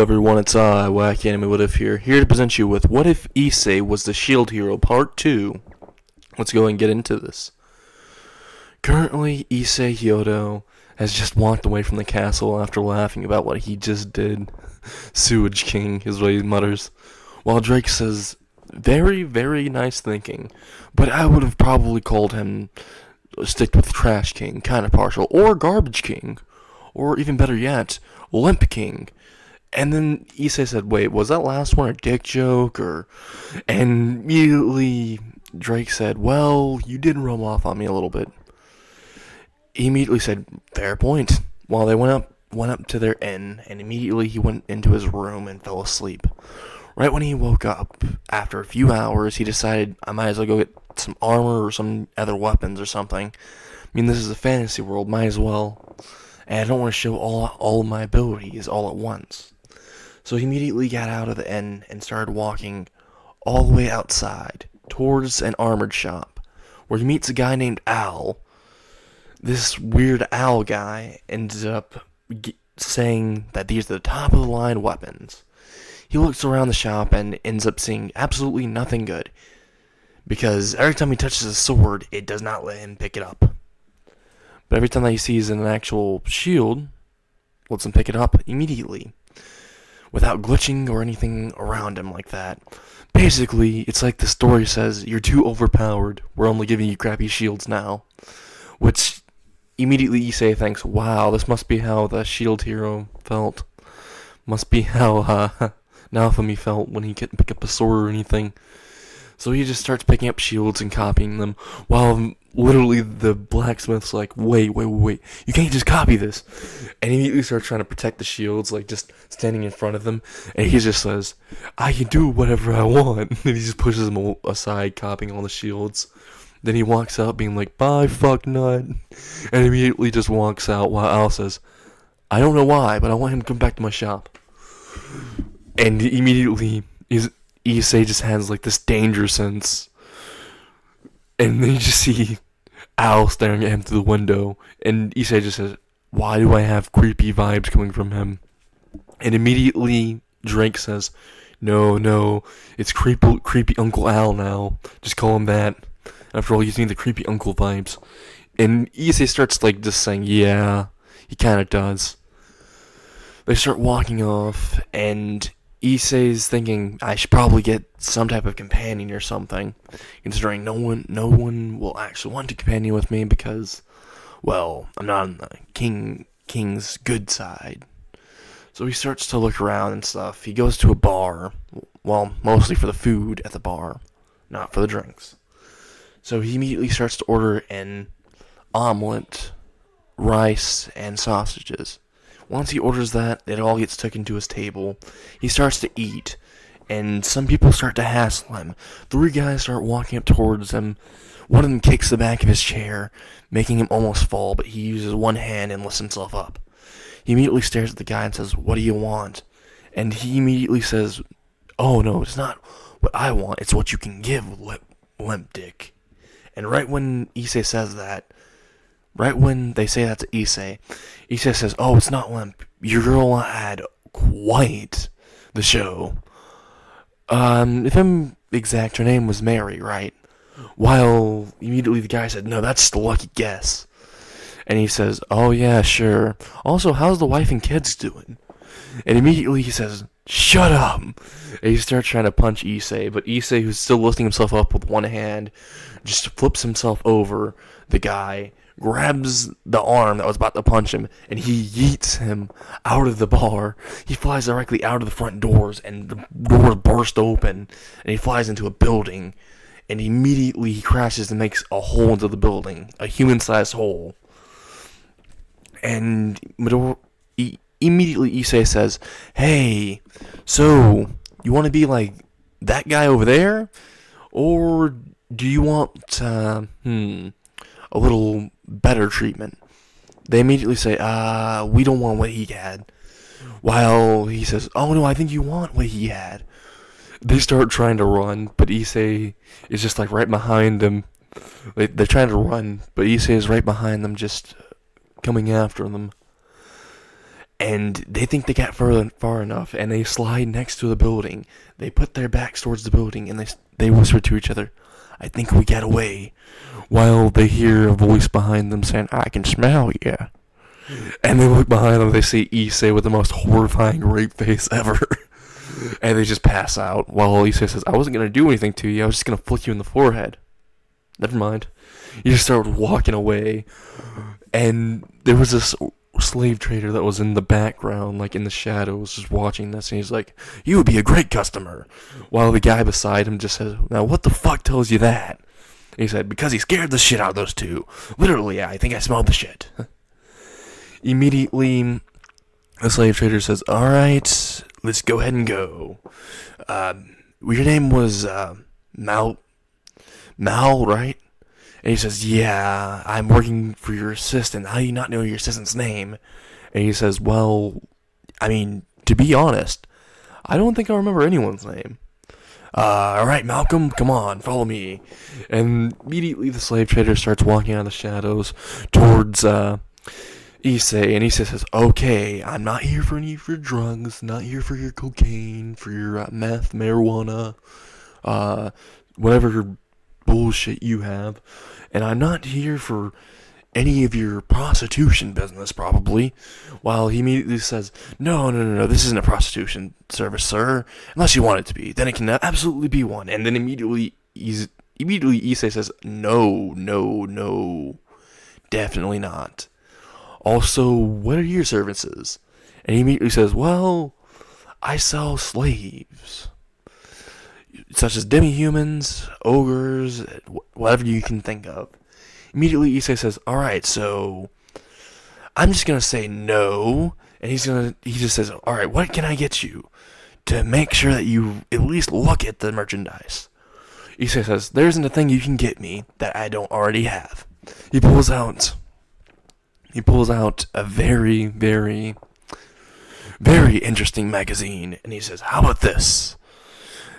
everyone, it's Wacky Anime What If here to present you with What If Issei Was the Shield Hero Part 2. Let's go and get into this. Currently, Issei Hyodo has just walked away from the castle after laughing about what he just did. Sewage King is what he mutters. While Drake says, very, very nice thinking, but I would have probably called him stick with Trash King, kinda partial, or Garbage King, or even better yet, Limp King. And then Issei said, wait, was that last one a dick joke? And immediately Drake said, well, you did rub off on me a little bit. He immediately said, fair point. While they went up to their inn, and immediately he went into his room and fell asleep. Right when he woke up, after a few hours, he decided, I might as well go get some armor or some other weapons or something. I mean, this is a fantasy world, might as well. And I don't want to show all of my abilities all at once. So he immediately got out of the inn and started walking all the way outside towards an armored shop, where he meets a guy named Al. This weird Al guy ends up saying that these are the top of the line weapons. He looks around the shop and ends up seeing absolutely nothing good, because every time he touches a sword, it does not let him pick it up. But every time that he sees an actual shield, lets him pick it up immediately, without glitching or anything around him like that. Basically, it's like the story says, you're too overpowered, we're only giving you crappy shields now. Which, immediately Issei thinks, wow, this must be how the shield hero felt. Must be how Naofumi felt when he couldn't pick up a sword or anything. So he just starts picking up shields and copying them, while literally the blacksmith's like, wait, you can't just copy this. And he immediately starts trying to protect the shields, like just standing in front of them, and he just says, I can do whatever I want. And he just pushes them aside, copying all the shields. Then he walks out being like, bye, fuck nut. And immediately just walks out while Al says, I don't know why, but I want him to come back to my shop. And immediately, Issei just has like this danger sense. And then you just see Al staring at him through the window. And Issei just says, why do I have creepy vibes coming from him? And immediately Drake says, no, it's creepy Uncle Al now. Just call him that. After all, he's getting the creepy uncle vibes. And Issei starts like just saying, yeah, he kinda does. They start walking off, and Issei's thinking, I should probably get some type of companion or something, considering no one will actually want to companion with me because, well, I'm not on the king's good side. So he starts to look around and stuff. He goes to a bar, well, mostly for the food at the bar, not for the drinks. So he immediately starts to order an omelet, rice, and sausages. Once he orders that, it all gets taken to his table. He starts to eat, and some people start to hassle him. 3 guys start walking up towards him. One of them kicks the back of his chair, making him almost fall, but he uses one hand and lifts himself up. He immediately stares at the guy and says, what do you want? And he immediately says, oh no, it's not what I want, it's what you can give, limp dick. And right when Issei says that, right when they say that to Issei says, oh, it's not limp. Your girl had quite the show. If I'm exact, her name was Mary, right? While immediately the guy said, no, that's just a lucky guess. And he says, oh yeah, sure. Also, how's the wife and kids doing? And immediately he says, shut up! And he starts trying to punch Issei, but Issei, who's still lifting himself up with one hand, just flips himself over the guy, grabs the arm that was about to punch him, and he yeets him out of the bar. He flies directly out of the front doors, and the doors burst open, and he flies into a building, and immediately he crashes and makes a hole into the building, a human-sized hole. And immediately Issei says, hey, so, you want to be like that guy over there? Or do you want, a little better treatment? They immediately say, we don't want what he had. While he says, oh no, I think you want what he had. They start trying to run, but Issei is just like right behind them. They're trying to run, but Issei is right behind them, just coming after them. And they think they got far enough, and they slide next to the building. They put their backs towards the building, and they whisper to each other, "I think we got away," while they hear a voice behind them saying, "I can smell you." And they look behind them, they see Issei with the most horrifying rape face ever. And they just pass out, while Issei says, "I wasn't going to do anything to you, I was just going to flick you in the forehead." Never mind. You just start walking away, and there was this slave trader that was in the background, like in the shadows, just watching this, and he's like, "You would be a great customer," while the guy beside him just says, "Now what the fuck tells you that?" And he said, "Because he scared the shit out of those two. Literally, I think I smelled the shit." Immediately, the slave trader says, "Alright, let's go ahead and go. Your name was, Mal, right?" And he says, "Yeah, I'm working for your assistant. How do you not know your assistant's name?" And he says, "Well, I mean, to be honest, I don't think I remember anyone's name." "Alright, Malcolm, come on, follow me." And immediately the slave trader starts walking out of the shadows towards, Issei, and Issei says, "Okay, I'm not here for any of your drugs, not here for your cocaine, for your meth, marijuana, whatever bullshit you have, and I'm not here for any of your prostitution business, probably." While he immediately says, No, this isn't a prostitution service, sir, unless you want it to be, then it can absolutely be one." And then immediately Issei says, No, definitely not. "Also, what are your services?" And he immediately says, "Well, I sell slaves, such as demi-humans, ogres, whatever you can think of." Immediately Issei says, "Alright, so I'm just gonna say no," and he just says, "Alright, what can I get you to make sure that you at least look at the merchandise?" Issei says, "There isn't a thing you can get me that I don't already have." He pulls out a very, very, very interesting magazine, and he says, "How about this?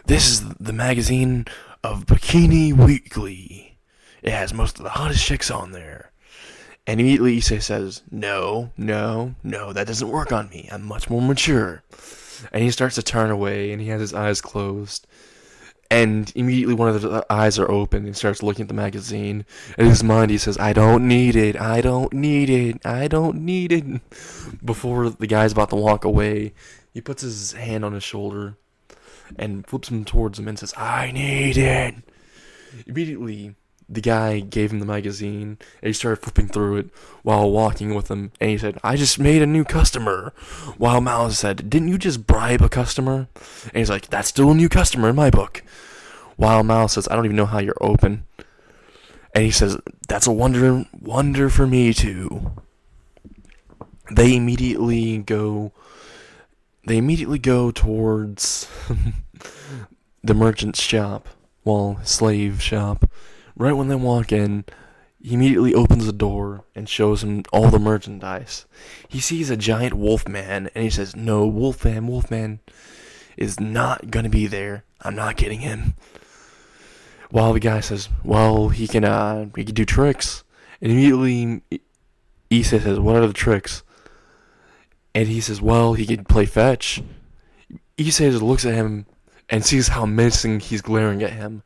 This is the magazine of Bikini Weekly. It has most of the hottest chicks on there." And immediately Issei says, No, that doesn't work on me. I'm much more mature." And he starts to turn away, and he has his eyes closed. And immediately one of the eyes are open, and he starts looking at the magazine. In his mind, he says, I don't need it. Before the guy's about to walk away, he puts his hand on his shoulder and flips him towards him and says, "I need it." Immediately, the guy gave him the magazine, and he started flipping through it while walking with him, and he said, "I just made a new customer." While Mao said, "Didn't you just bribe a customer?" And he's like, "That's still a new customer in my book." While Mao says, "I don't even know how you're open." And he says, "That's a wonder for me too." They immediately go towards the merchant's shop, slave shop. Right when they walk in, he immediately opens the door and shows him all the merchandise. He sees a giant wolf man, and he says, "No, Wolfman is not gonna be there. I'm not getting him." While the guy says, "Well, he can do tricks." And immediately Issei says, "What are the tricks?" And he says, "Well, he can play fetch." Issei just looks at him and sees how menacing he's glaring at him.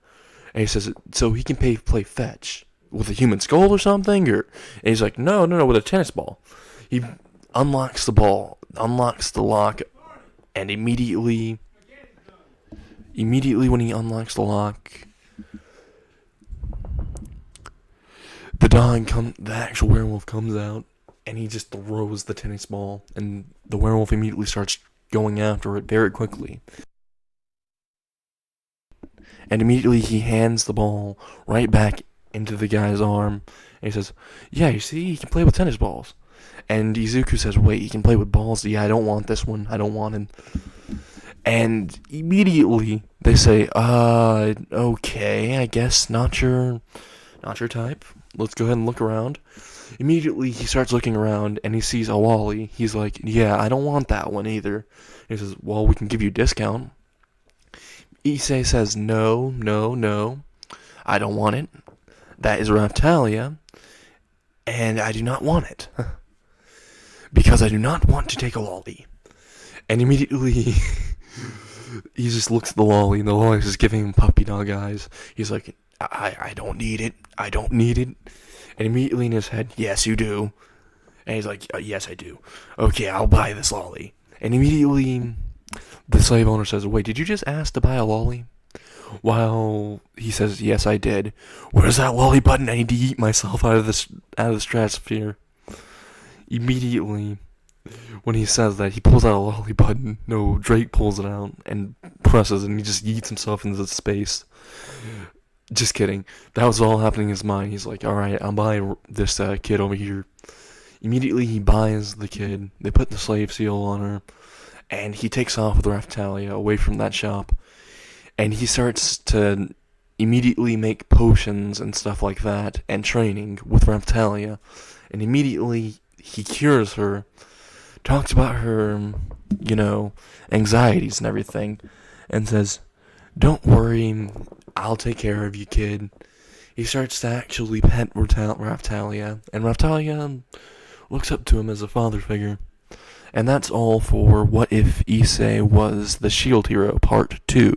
And he says, "So he can play fetch with a human skull or something?" And he's like, No, with a tennis ball." He unlocks the lock, and immediately when he unlocks the lock, the actual werewolf comes out, and he just throws the tennis ball, and the werewolf immediately starts going after it very quickly. And immediately he hands the ball right back into the guy's arm, and he says, "Yeah, you see, he can play with tennis balls." And Izuku says, "Wait, he can play with balls? Yeah, I don't want this one. I don't want him." And immediately they say, "Okay, I guess not your type. Let's go ahead and look around." Immediately he starts looking around, and he sees a Wally. He's like, "Yeah, I don't want that one either." He says, "Well, we can give you a discount." Issei says, No, I don't want it. That is Raptalia, and I do not want it." because I do not want to take a lolly. And immediately, he just looks at the lolly, and the lolly's just giving him puppy dog eyes. He's like, I don't need it. I don't need it. And immediately in his head, yes, you do. And he's like, yes, I do. Okay, I'll buy this lolly. And immediately, the slave owner says, wait, did you just ask to buy a lolly? While he says, yes, I did. Where's that lolly button? I need to eat myself out of the stratosphere. Immediately, when he says that, he pulls out a lolly button. No, Drake pulls it out and presses it, and he just yeets himself into space. Just kidding. That was all happening in his mind. He's like, alright, I'll buy this kid over here. Immediately, he buys the kid. They put the slave seal on her. And he takes off with Raphtalia away from that shop. And he starts to immediately make potions and stuff like that, and training with Raphtalia. And immediately, he cures her, talks about her, anxieties and everything, and says, don't worry, I'll take care of you, kid. He starts to actually pet Raphtalia, and Raphtalia looks up to him as a father figure. And that's all for What If Issei Was the Shield Hero Part 2.